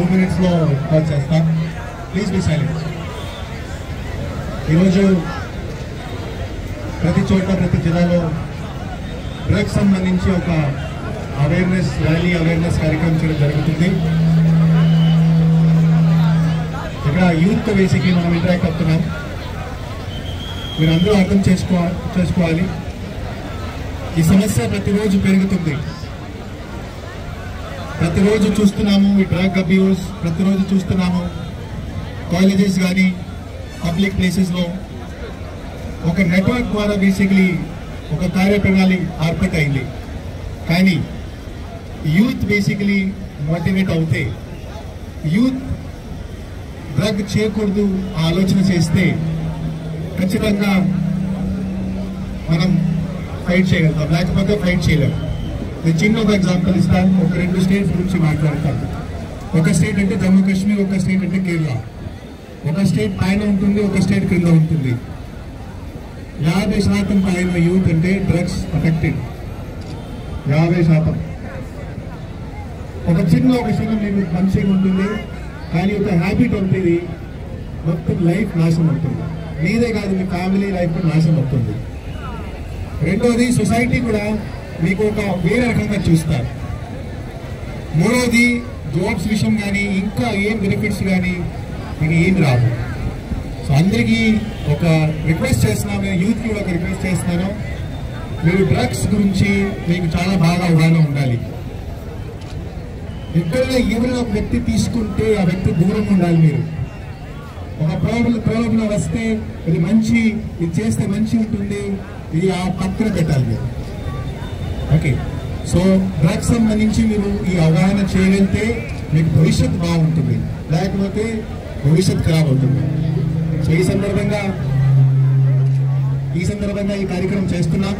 2 minutes లో call చేస్తా. Please be silent. ఈరోజు ప్రతి చోట ప్రతి జిల్లాలో డ్రగ్స్ సంబంధించి ఒక అవేర్నెస్ ర్యాలీ అవేర్నెస్ కార్యక్రమం చేయడం జరుగుతుంది. ఇక్కడ యూత్ బేసిక్లీ మనం ఇంటరాక్ట్ అవుతున్నాం. మీరు అందరూ అర్థం చేసుకోవాలి. ఈ సమస్య ప్రతిరోజు పెరుగుతుంది. ప్రతిరోజు చూస్తున్నాము ఈ డ్రగ్ అబ్యూస్, ప్రతిరోజు చూస్తున్నాము కాలేజెస్ కానీ పబ్లిక్ ప్లేసెస్లో ఒక నెట్వర్క్ ద్వారా బేసిక్లీ ఒక కార్యప్రణాళి ఏర్పాటైంది. కానీ యూత్ బేసిక్లీ మోటివేట్ అవుతే, యూత్ డ్రగ్ చేయకూడదు ఆలోచన చేస్తే ఖచ్చితంగా మనం ఫైట్ చేయగలుగుతాం, లేకపోతే ఫైట్ చేయలేము. నేను చిన్న ఒక ఎగ్జాంపుల్ ఇస్తాను. ఒక 2 స్టేట్స్ గురించి మాట్లాడతాను. ఒక స్టేట్ అంటే జమ్మూ కాశ్మీర్, ఒక స్టేట్ అంటే కేరళ. ఒక స్టేట్ పైన ఉంటుంది, ఒక స్టేట్ కింద ఉంటుంది. 50% పైన యూత్ అంటే డ్రగ్స్ అఫెక్టెడ్. 50%. ఒక చిన్న మీకు మంచిగా ఉంటుంది, కానీ ఒక హ్యాబిట్ ఉంటుంది, మొత్తం లైఫ్ నాశనం అవుతుంది. మీదే కాదు, మీ ఫ్యామిలీ లైఫ్ నాశనం అవుతుంది. రెండోది, సొసైటీ కూడా మీకు ఒక వేరే రకంగా చూస్తారు. మూడోది, జాబ్స్ విషయం కానీ ఇంకా ఏం బెనిఫిట్స్ కానీ మీకు ఏం రాదు. సో అందరికీ ఒక రిక్వెస్ట్ చేస్తున్నాను, యూత్కి కూడా ఒక రిక్వెస్ట్ చేస్తున్నాను, మీరు డ్రగ్స్ గురించి మీకు చాలా బాగా అవగాహన ఉండాలి. ఎక్కడైనా ఎవరైనా ఒక వ్యక్తి తీసుకుంటే ఆ వ్యక్తి దూరంగా ఉండాలి. మీరు ఒక ప్రాబ్లం వస్తే ఇది మంచి, ఇది చేస్తే మంచి ఉంటుంది, ఇది ఆ పక్కన పెట్టాలి మీరు. ఓకే, సో డ్రగ్స్ సంబంధించి మీరు ఈ అవగాహన చేయగలిగితే మీకు భవిష్యత్తు బాగుంటుంది, లేకపోతే భవిష్యత్తు ఖరాబ్ అవుతుంది. సో ఈ సందర్భంగా ఈ కార్యక్రమం చేస్తున్నాం.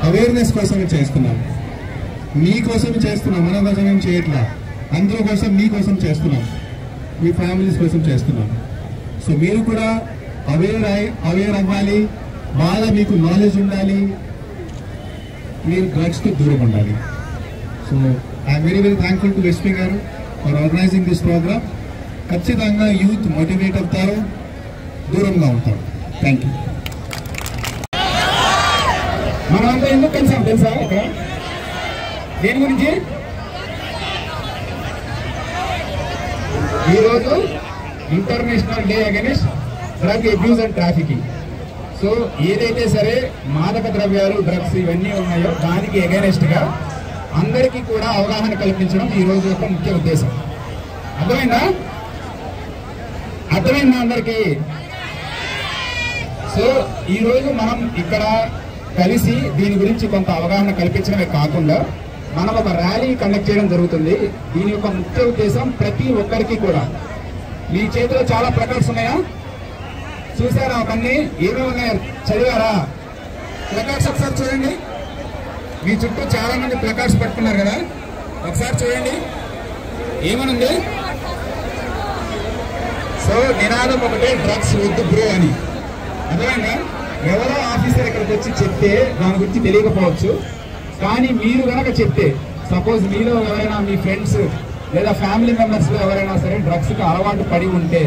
అవేర్నెస్ కోసమే చేస్తున్నాం, మీకోసమే చేస్తున్నాం, మన కోసం ఏం చేయట్లా. అందరూ కోసం, మీకోసం చేస్తున్నాం, మీ ఫ్యామిలీస్ కోసం చేస్తున్నాం. సో మీరు కూడా అవేర్ అవ్వాలి, బాగా మీకు నాలెడ్జ్ ఉండాలి, మీరు డ్రగ్స్కి దూరం ఉండాలి. So I'm very thankful to SP గారు ఫర్ ఆర్గనైజింగ్ దిస్ ప్రోగ్రామ్. ఖచ్చితంగా యూత్ మోటివేట్ అవుతారు, దూరంగా ఉంటారు. Thank you. మనంతా ఎందుకు కలిసాం తెలుసా? ఇక్కడ దేని గురించి? ఈరోజు international day against drug abuse and trafficking. So ఏదైతే సరే మాదక ద్రవ్యాలు, డ్రగ్స్ ఇవన్నీ ఉన్నాయో దానికి అగైనెస్ట్ గా అందరికీ కూడా అవగాహన కల్పించడం ఈ రోజు యొక్క ముఖ్య ఉద్దేశం. అర్థమైందా అందరికీ? సో ఈ రోజు మనం ఇక్కడ కలిసి దీని గురించి కొంత అవగాహన కల్పించడమే కాకుండా మనం ఒక ర్యాలీ కండక్ట్ చేయడం జరుగుతుంది. దీని యొక్క ముఖ్య ఉద్దేశం ప్రతి ఒక్కరికి కూడా, మీ చేతిలో చాలా ప్లకార్డ్స్ ఉన్నాయా? చూసారా? అవన్నీ ఏమేమి ఉన్నాయో చదివారా? ప్లకార్డ్స్ ఒకసారి చూడండి. మీ చుట్టూ చాలా మంది ప్లకార్డ్స్ పట్టుకున్నారు కదా, ఒకసారి చూడండి ఏమనుంది. సో నినాదం ఒకటే, డ్రగ్స్ వద్దు బ్రో అని. అర్థమైందా? ఎవరో ఆఫీసర్ ఇక్కడికి వచ్చి చెప్తే దాని గురించి తెలియకపోవచ్చు, కానీ మీరు కనుక చెప్తే, సపోజ్ మీలో ఎవరైనా మీ ఫ్రెండ్స్ లేదా ఫ్యామిలీ మెంబర్స్ లో ఎవరైనా సరే డ్రగ్స్ కి అలవాటు పడి ఉంటే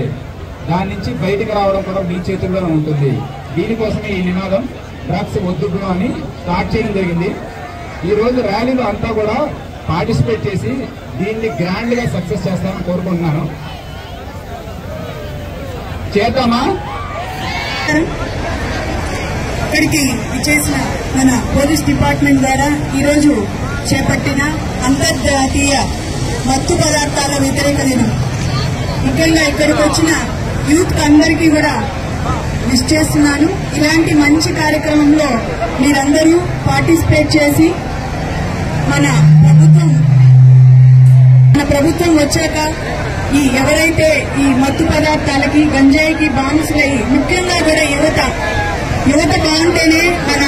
దాని నుంచి బయటకు రావడం కూడా మీ చేతుల్లోనే ఉంటుంది. దీనికోసమే ఈ నినాదం డ్రగ్స్ వద్దు బ్రో అని స్టార్ట్ చేయడం జరిగింది. ఈ రోజు ర్యాలీలో అంతా కూడా పార్టిసిపేట్ చేసి దీన్ని గ్రాండ్ గా సక్సెస్ చేస్తామని కోరుకుంటున్నాను. చేద్దామా? ఇక్కడికి ఇచ్చేసిన మన పోలీస్ డిపార్ట్మెంట్ ద్వారా ఈరోజు చేపట్టిన అంతర్జాతీయ మత్తు పదార్థాల వ్యతిరేక దినం. ముఖ్యంగా ఇక్కడికి వచ్చిన యూత్ అందరికీ కూడా విష్ చేస్తున్నాను. ఇలాంటి మంచి కార్యక్రమంలో మీరందరూ పార్టిసిపేట్ చేసి మన ప్రభుత్వం వచ్చాక ఎవరైతే ఈ మత్తు పదార్థాలకి, గంజాయికి బానిసలై, ముఖ్యంగా కూడా యువత బాగుంటేనే మన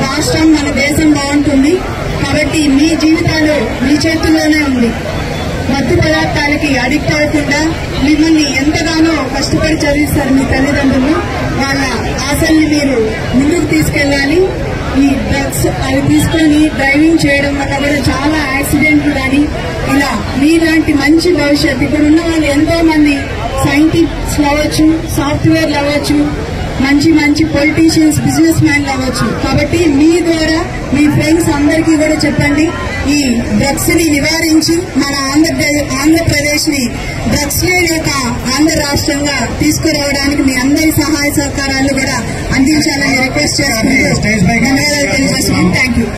రాష్ట్రం, మన దేశం బాగుంటుంది. కాబట్టి మీ జీవితాలు మీ చేతుల్లోనే ఉంది. మత్తు పదార్థాలకి అడిక్ట్ అవ్వకుండా మిమ్మల్ని ఎంతగానో కష్టపడి చదివిస్తారు మీ తల్లిదండ్రులు. వాళ్ళ ఆశల్ని మీరు ముందుకు తీసుకెళ్లాలి. ఈ డ్రగ్స్ అవి తీసుకొని డ్రైవింగ్ చేయడం వల్ల కూడా చాలా యాక్సిడెంట్లు కానీ ఇలా మీలాంటి మంచి భవిష్యత్తు ఇక్కడ ఉన్న వాళ్ళు ఎంతో మంది సైంటిస్ట్లు అవ్వచ్చు, సాఫ్ట్వేర్లు అవ్వచ్చు, మంచి మంచి పొలిటీషియన్స్, బిజినెస్ మ్యాన్లు అవ్వచ్చు. కాబట్టి మీ ద్వారా మీ ఫ్రెండ్స్ అందరికీ కూడా చెప్పండి, ఈ డ్రగ్స్ ని నివారించి మన ఆంధ్రప్రదేశ్ ని డ్రగ్స్ లేని ఒక ఆంధ్ర రాష్ట్రంగా తీసుకురావడానికి మీ అందరి సహాయ సహకారాలు కూడా అందించాలని రిక్వెస్ట్ చేసుకుంటూ ధన్యవాదాలు తెలియజేస్తున్నాను. Thank you.